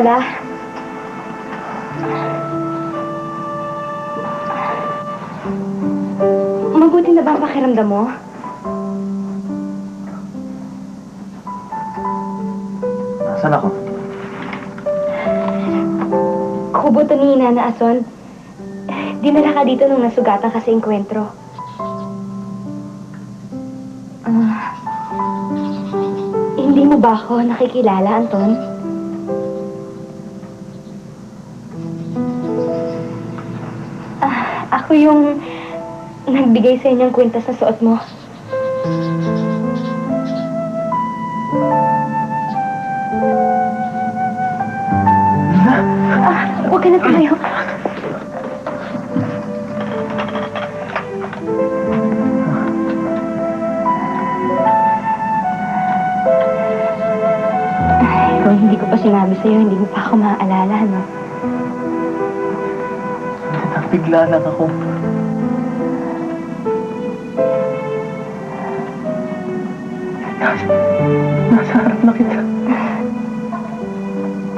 pala. Mabuti na ba ang pakiramdam mo? Nasaan ako? Kubo to ni Nana Ason. Dinala ka dito nung nasugatan ka sa engkwentro. Hindi mo ba ako nakikilala, Anton? Ako yung nagbigay sa inyong kwenta sa suot mo. Huwag ka na tayo. Kung hindi ko pa sinabi sa'yo, hindi mo pa ako maaalala, no? Bigla lang ako. Nasa harap na kita.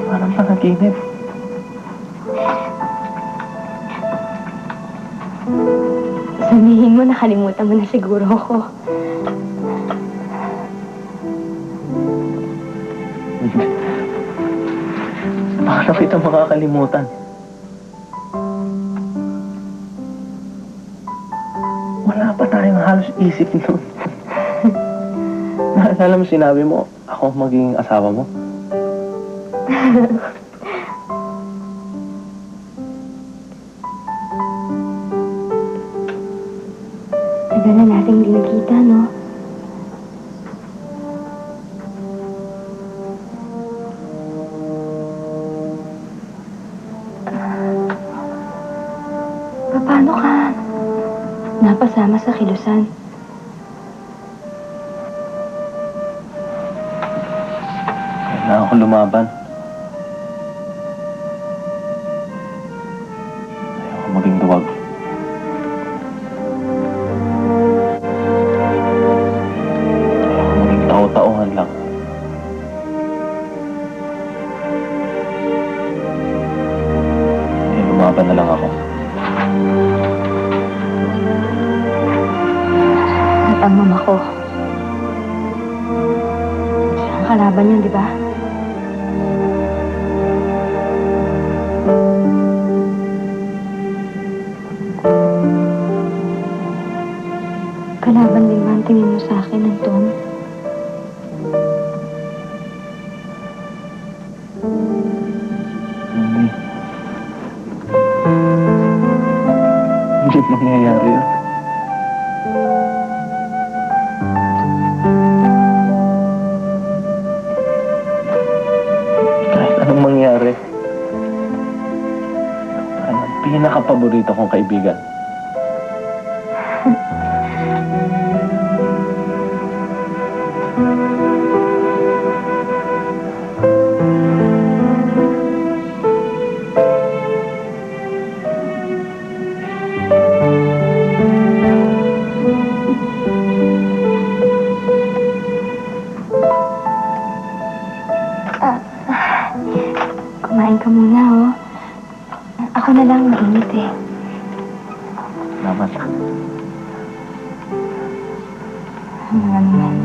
Parang panaginip. Sabihin mo, nakalimutan mo na siguro ako. Paano kita makakalimutan? Wala pa tayong halos isip nun. Naalala mo sinabi mo, ako magiging asawa mo? Tagal na nating hindi nakita, no? Paano ka napasama sa kilusan? Kailangan ko lumaban. Ayoko maging duwag. Ayoko maging tao-tauhan lang. Ay, lumaban na lang ako. At ang mama ko. Siya ang kalaban niyan, di ba? Kalaban din ba ang tingin mo sa akin, Anton? Hindi. Hindi mangyayari yun. Kahit anong mangyari, ang pinaka-paborito kong kaibigan. Kumain ka muna, oh. Ako na lang mainit, eh. Salamat. Mga naman.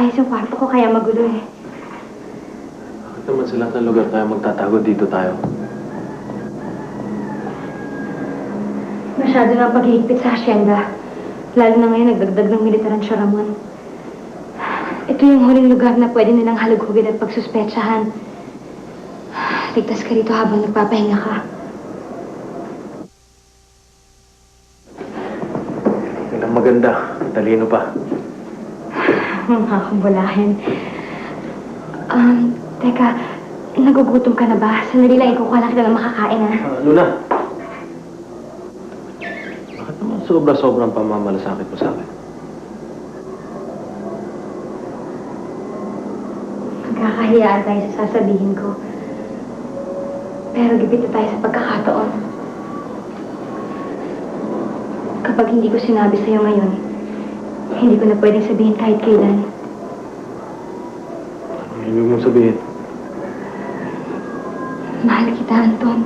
maayos yung kwarto ko kaya magulo eh. Bakit naman sa lahat ng lugar tayo magtatago, dito tayo? Masyado na ang paghihigpit sa asyenda. Lalo na ngayon nagdagdag ng militaran siya, Ramon. Ito yung huling lugar na pwede nilang halugugin at pagsuspetsahan. Ligtas ka rito habang nagpapahinga ka. Yan ang maganda. Talino pa. Mga kumbulahin. Teka, nagugutom ka na ba? Sandali lang, ikukuha lang kita ng makakain, ha? Luna! Bakit naman sobra-sobrang pamamalasakit mo sa akin? Magkakahiyaan tayo sa sasabihin ko. Pero gipit na tayo sa pagkakataon. Kapag hindi ko sinabi sa'yo ngayon, hindi ko na pwedeng sabihin kahit kailan. Ano ibig mong sabihin? Mahal kita, Anton.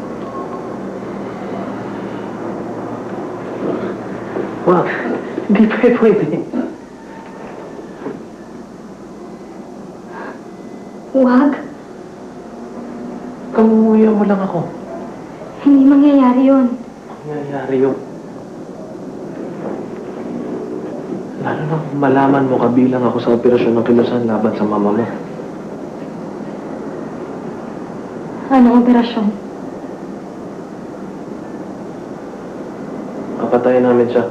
Wag! Hindi pwede. Huwag. Kamuya mo lang ako. Hindi mangyayari yun. Nangyayari yun. Lalo na kung malaman mo kabilang ako sa operasyon ng kilusan laban sa mama mo. Anong operasyon? Kapatayin namin siya.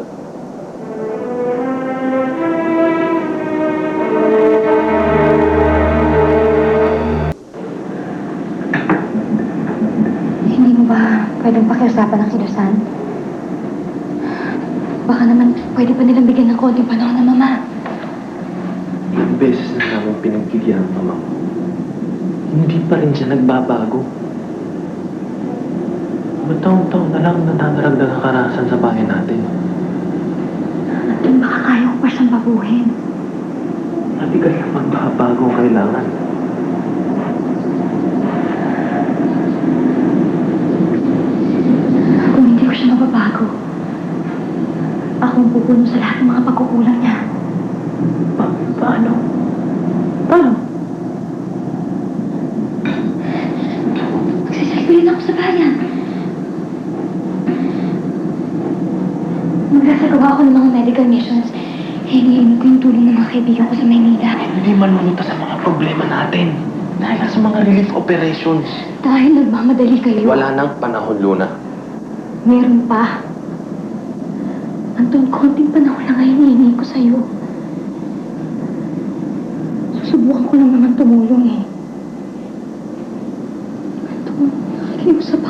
Hindi mo ba pwedeng pakiusapan ng kilusan? Baka naman pwede pa nilang bigyan ng konting panahon na mama. Ilang beses na namin pinagbigyan ang mama mo. Hindi pa rin siya nagbabago. Mataon-taon na lang natataragdag ang karahasan sa bahay natin. At yun, baka kaya ko pa siyang babuhin. Matigas na pagbabago ang kailangan. Kung hindi ko siya mababago, akong pupuno sa lahat ng mga pagkukulang niya. Paano? Paano? Magsisilbihin ako sa bayan. Magsasagawa ako ng mga medical missions. Hingin ko yung tulong ng mga kaibigan ko sa Maynila. Hindi maluluto sa mga problema natin. Dahil sa mga relief operations. Dahil nagmamadali kayo. Wala nang panahon, Luna. Meron pa. Anton, konting panahon lang ngayon hinihingi ko sa'yo. Susubukan ko lang naman tumulong eh. Anton, nakikiusap